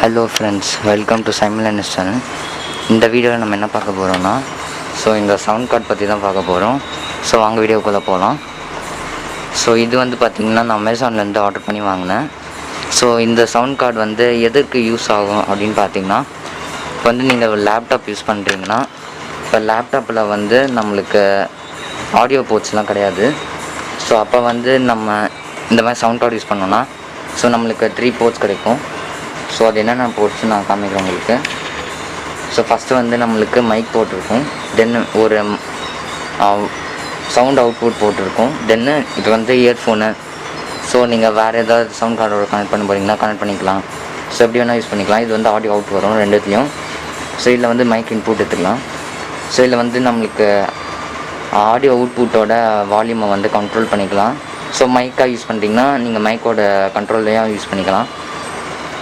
Hello friends, welcome to Linus channel. இந்த வீடியோவில் நம்ம என்ன பார்க்க போகிறோம்னா, இந்த சவுண்ட் கார்டு பற்றி தான் பார்க்க போகிறோம். வாங்க வீடியோக்குள்ளே போகலாம். இது வந்து பார்த்திங்கன்னா நான் அமேசான்லேருந்து ஆர்டர் பண்ணி வாங்கினேன். இந்த சவுண்ட் கார்டு வந்து எதுக்கு யூஸ் ஆகும் அப்படின்னு பார்த்தீங்கன்னா, நீங்கள் லேப்டாப் யூஸ் பண்ணுறீங்கன்னா, இப்போ லேப்டாப்பில் வந்து நம்மளுக்கு ஆடியோ போர்ட்ஸ்லாம் கிடையாது. அப்போ நம்ம இந்த மாதிரி சவுண்ட் கார்டு யூஸ் பண்ணோன்னா நம்மளுக்கு 3 போர்ட்ஸ் கிடைக்கும். அது என்னென்ன போர்ட்ஸ் நான் காமிக்கிறேன் உங்களுக்கு. ஃபஸ்ட்டு நம்மளுக்கு மைக் போட்டிருக்கும், தென் ஒரு சவுண்ட் அவுட்புட் போட்டிருக்கும், தென்னு இது இயர்ஃபோனு. நீங்கள் வேறு ஏதாவது சவுண்ட் கார்டோட கனெக்ட் பண்ண போகிறீங்கன்னா கனெக்ட் பண்ணிக்கலாம். எப்படி வேணால் யூஸ் பண்ணிக்கலாம். இது ஆடியோ அவுட் வரும் ரெண்டுத்துலேயும். இதில் மைக் இன்புட் எடுத்துக்கலாம். இதில் நம்மளுக்கு ஆடியோ அவுட்புட்டோட வால்யூமை கண்ட்ரோல் பண்ணிக்கலாம். மைக்காக யூஸ் பண்ணுறீங்கன்னா நீங்கள் மைக்கோட கண்ட்ரோல்லையும் யூஸ் பண்ணிக்கலாம்.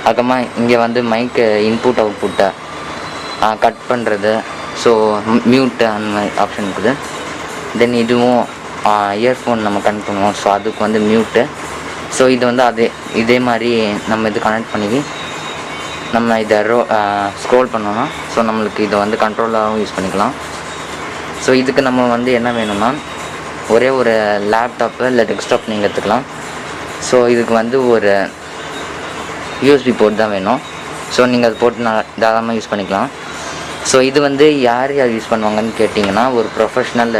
அதுக்கப்புறமா இங்கே மைக்கு இன்புட் அவுட்புட்டை கட் பண்ணுறது, மியூட்டு அந்த மாதிரி ஆப்ஷன் இருக்குது. தென் இதுவும் இயர்ஃபோன் நம்ம கனெக்ட் பண்ணுவோம், அதுக்கு மியூட்டு. இது இதே மாதிரி நம்ம இது கனெக்ட் பண்ணி நம்ம இதை ஸ்க்ரோல் பண்ணோன்னா நம்மளுக்கு இதை கண்ட்ரோலாகவும் யூஸ் பண்ணிக்கலாம். இதுக்கு நம்ம என்ன வேணும்னா ஒரே ஒரு லேப்டாப்பு இல்லை டெஸ்க்டாப் நீங்கள் எடுத்துக்கலாம். இதுக்கு ஒரு யூஎஸ்பி போர்ட் தான் வேணும். நீங்கள் அது போட்டு தாராளமாக யூஸ் பண்ணிக்கலாம். இது யார் யூஸ் பண்ணுவாங்கன்னு கேட்டிங்கன்னா, ஒரு ப்ரொஃபஷ்னல்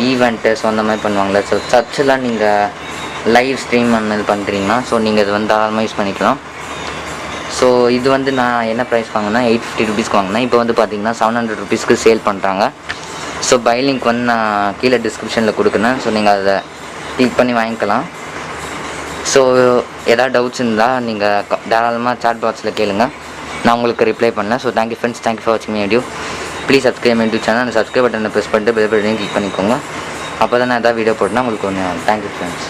ஈவெண்ட்டு அந்த மாதிரி பண்ணுவாங்களே. சர்ச்செலாம் நீங்கள் லைவ் ஸ்ட்ரீம் அந்த மாதிரி பண்ணுறீங்கன்னா நீங்கள் இது தாராளமாக யூஸ் பண்ணிக்கலாம். இது நான் என்ன ப்ரைஸ் வாங்கினா $850 வாங்கினேன். இப்போ பார்த்தீங்கன்னா $700 சேல் பண்ணுறாங்க. பை லிங்க் நான் கீழே டிஸ்கிரிப்ஷனில் கொடுக்குறேன். நீங்கள் அதை கிளிக் பண்ணி வாங்கிக்கலாம். எதாவது டவுட்ஸ் இருந்தால் நீங்கள் தாராளமாக சாட் பாக்ஸில் கேளுங்க, நான் உங்களுக்கு ரிப்ளை பண்ணேன். தேங்க்யூ ஃப்ரெண்ட்ஸ், தேங்க்யூ ஃபார் வாட்சிங் my video. Please subscribe my YouTube channel. அந்த சப்ஸ்கிரைப் பட்டனை ப்ரெஸ் பண்ணிட்டு பெல் பட்டனையும் கிளிக் பண்ணிக்கோங்க. அப்போ தான் நான் எதாவது வீடியோ போட்டேன்னா உங்களுக்கு ஒன்று. Thank you friends.